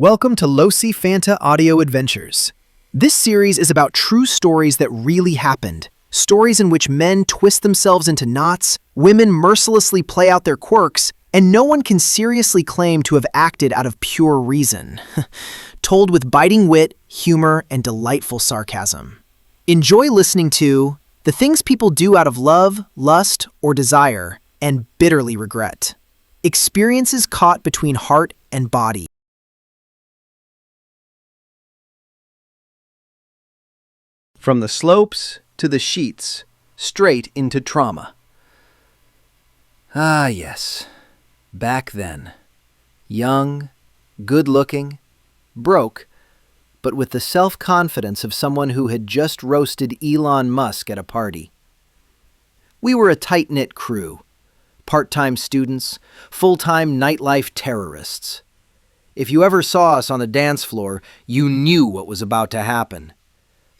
Welcome to Losi Fanta Audio Adventures. This series is about true stories that really happened. Stories in which men twist themselves into knots, women mercilessly play out their quirks, and no one can seriously claim to have acted out of pure reason. Told with biting wit, humor, and delightful sarcasm. Enjoy listening to the things people do out of love, lust, or desire, and bitterly regret. Experiences caught between heart and body. From the slopes to the sheets, straight into trauma. Ah, yes. Back then. Young, good-looking, broke, but with the self-confidence of someone who had just roasted Elon Musk at a party. We were a tight-knit crew. Part-time students, full-time nightlife terrorists. If you ever saw us on the dance floor, you knew what was about to happen.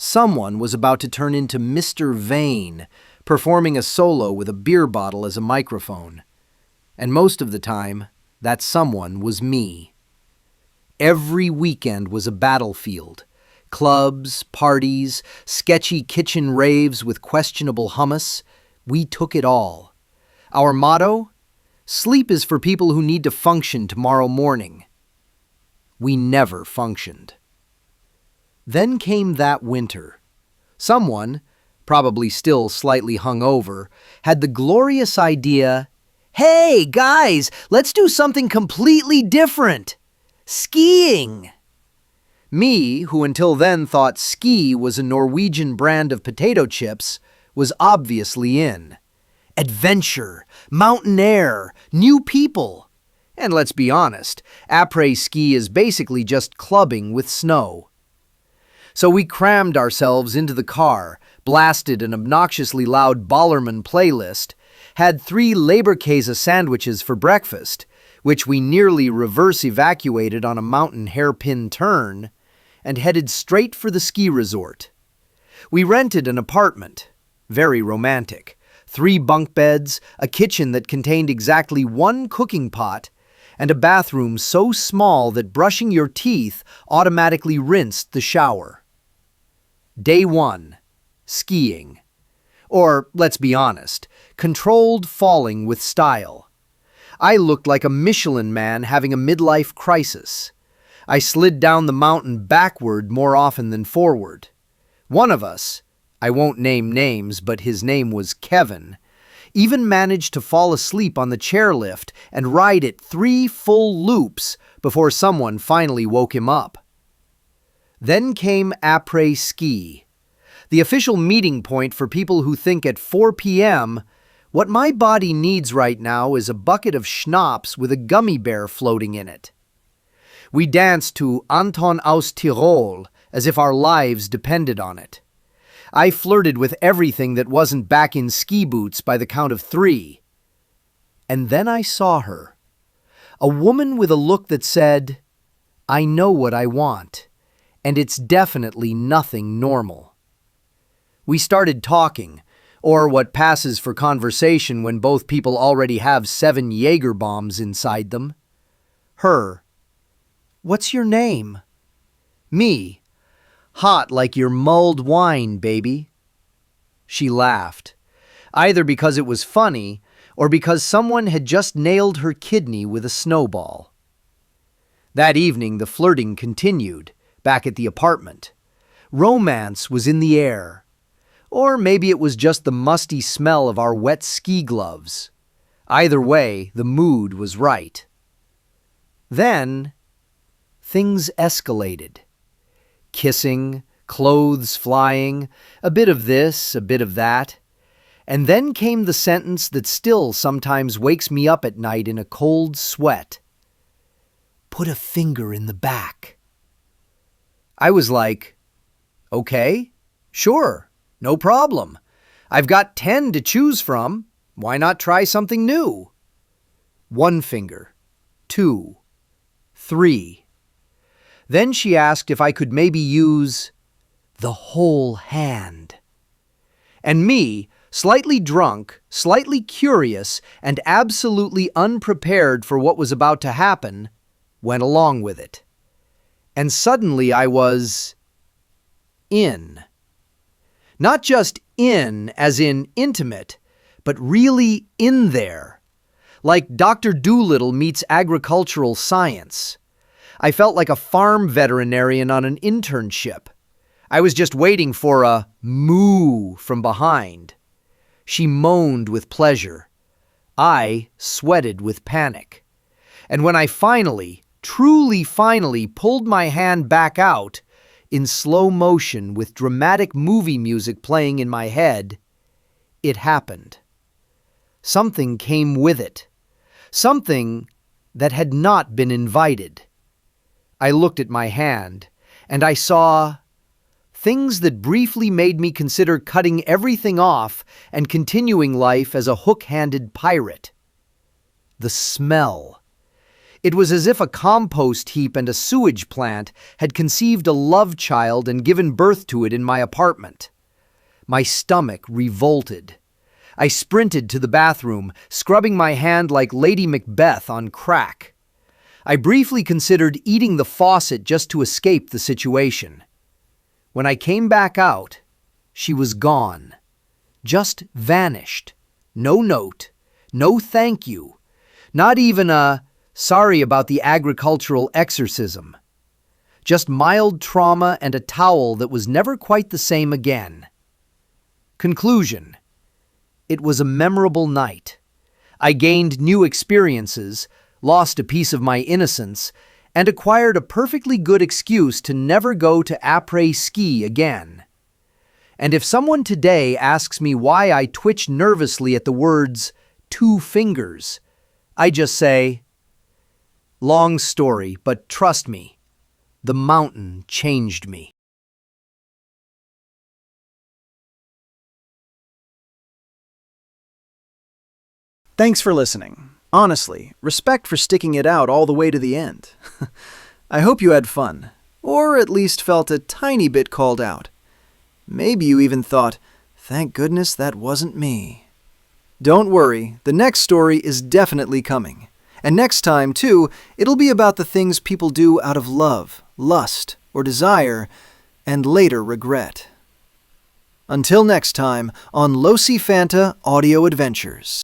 Someone was about to turn into Mr. Vane, performing a solo with a beer bottle as a microphone. And most of the time, that someone was me. Every weekend was a battlefield. Clubs, parties, sketchy kitchen raves with questionable hummus. We took it all. Our motto? Sleep is for people who need to function tomorrow morning. We never functioned. Then came that winter. Someone, probably still slightly hungover, had the glorious idea, "Hey, guys, let's do something completely different. Skiing." Me, who until then thought ski was a Norwegian brand of potato chips, was obviously in. Adventure, mountain air, new people. And let's be honest, après-ski is basically just clubbing with snow. So we crammed ourselves into the car, blasted an obnoxiously loud Ballerman playlist, had 3 Leberkäse sandwiches for breakfast, which we nearly reverse evacuated on a mountain hairpin turn, and headed straight for the ski resort. We rented an apartment, very romantic, 3 bunk beds, a kitchen that contained exactly 1 cooking pot, and a bathroom so small that brushing your teeth automatically rinsed the shower. Day 1. Skiing. Or, let's be honest, controlled falling with style. I looked like a Michelin man having a midlife crisis. I slid down the mountain backward more often than forward. One of us, I won't name names, but his name was Kevin, even managed to fall asleep on the chairlift and ride it 3 full loops before someone finally woke him up. Then came après-ski, the official meeting point for people who think at 4 p.m., what my body needs right now is a bucket of schnapps with a gummy bear floating in it. We danced to Anton aus Tirol as if our lives depended on it. I flirted with everything that wasn't back in ski boots by the count of 3. And then I saw her. A woman with a look that said, "I know what I want, and it's definitely nothing normal." We started talking, or what passes for conversation when both people already have 7 Jaeger bombs inside them. Her. "What's your name?" Me. "Hot like your mulled wine, baby." She laughed, either because it was funny or because someone had just nailed her kidney with a snowball. That evening, the flirting continued, back at the apartment. Romance was in the air. Or maybe it was just the musty smell of our wet ski gloves. Either way, the mood was right. Then, things escalated. Kissing, clothes flying, a bit of this, a bit of that. And then came the sentence that still sometimes wakes me up at night in a cold sweat. "Put a finger in the back." I was like, "Okay, sure, no problem. I've got 10 to choose from. Why not try something new?" 1 finger, 2, 3. Then she asked if I could maybe use the whole hand. And me, slightly drunk, slightly curious, and absolutely unprepared for what was about to happen, went along with it. and suddenly I was in. Not just in, as in intimate, but really in there. Like Dr. Dolittle meets agricultural science. I felt like a farm veterinarian on an internship. I was just waiting for a moo from behind. She moaned with pleasure. I sweated with panic. And when I finally, truly finally, pulled my hand back out, in slow motion with dramatic movie music playing in my head, it happened. Something came with it. Something that had not been invited. I looked at my hand, and I saw things that briefly made me consider cutting everything off and continuing life as a hook-handed pirate. The smell. It was as if a compost heap and a sewage plant had conceived a love child and given birth to it in my apartment. My stomach revolted. I sprinted to the bathroom, scrubbing my hand like Lady Macbeth on crack. I briefly considered eating the faucet just to escape the situation. When I came back out, she was gone. Just vanished. No note. No thank you. Not even a sorry about the agricultural exorcism. Just mild trauma and a towel that was never quite the same again. Conclusion. It was a memorable night. I gained new experiences, lost a piece of my innocence, and acquired a perfectly good excuse to never go to après-ski again. And if someone today asks me why I twitch nervously at the words 2 fingers, I just say, long story, but trust me, the mountain changed me. Thanks for listening. Honestly, respect for sticking it out all the way to the end. I hope you had fun, or at least felt a tiny bit called out. Maybe you even thought, thank goodness that wasn't me. Don't worry, the next story is definitely coming. And next time, too, it'll be about the things people do out of love, lust, or desire, and later regret. Until next time on Losi Fanta Audio Adventures.